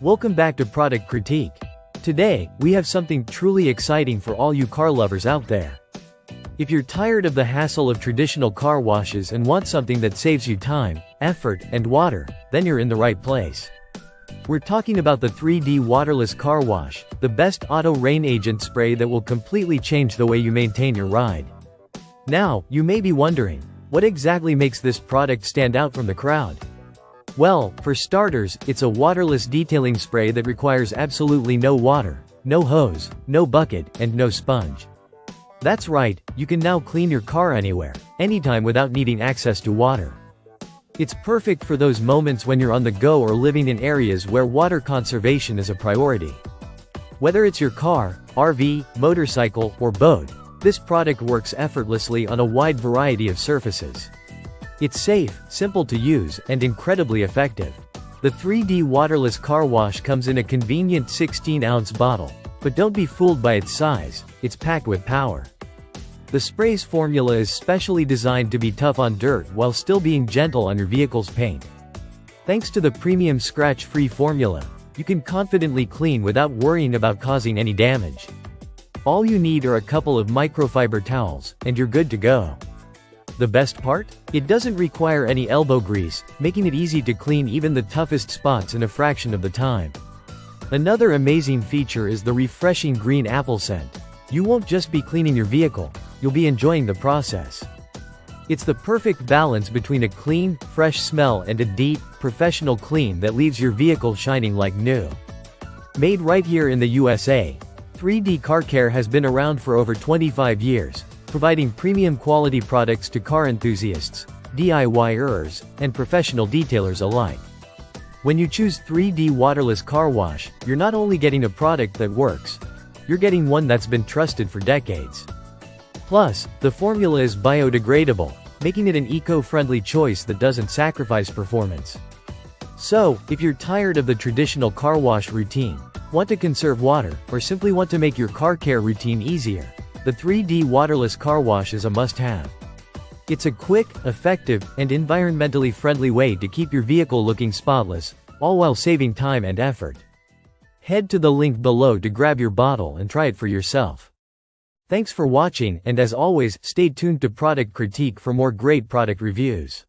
Welcome back to Product Critique. Today, we have something truly exciting for all you car lovers out there. If you're tired of the hassle of traditional car washes and want something that saves you time, effort, and water, then you're in the right place. We're talking about the 3D Waterless Car Wash, the best auto rain agent spray that will completely change the way you maintain your ride. Now, you may be wondering, what exactly makes this product stand out from the crowd? Well, for starters, it's a waterless detailing spray that requires absolutely no water, no hose, no bucket, and no sponge. That's right, you can now clean your car anywhere, anytime without needing access to water. It's perfect for those moments when you're on the go or living in areas where water conservation is a priority. Whether it's your car, RV, motorcycle, or boat, this product works effortlessly on a wide variety of surfaces. It's safe, simple to use, and incredibly effective. The 3D Waterless Car Wash comes in a convenient 16-ounce bottle, but don't be fooled by its size, it's packed with power. The spray's formula is specially designed to be tough on dirt while still being gentle on your vehicle's paint. Thanks to the premium scratch-free formula, you can confidently clean without worrying about causing any damage. All you need are a couple of microfiber towels, and you're good to go. The best part? It doesn't require any elbow grease, making it easy to clean even the toughest spots in a fraction of the time. Another amazing feature is the refreshing green apple scent. You won't just be cleaning your vehicle, you'll be enjoying the process. It's the perfect balance between a clean, fresh smell and a deep, professional clean that leaves your vehicle shining like new. Made right here in the USA, 3D Car Care has been around for over 25 years, providing premium quality products to car enthusiasts, DIYers, and professional detailers alike. When you choose 3D Waterless Car Wash, you're not only getting a product that works, you're getting one that's been trusted for decades. Plus, the formula is biodegradable, making it an eco-friendly choice that doesn't sacrifice performance. So, if you're tired of the traditional car wash routine, want to conserve water, or simply want to make your car care routine easier, the 3D Waterless Car Wash is a must-have. It's a quick, effective, and environmentally friendly way to keep your vehicle looking spotless, all while saving time and effort. Head to the link below to grab your bottle and try it for yourself. Thanks for watching, and as always, stay tuned to Product Critique for more great product reviews.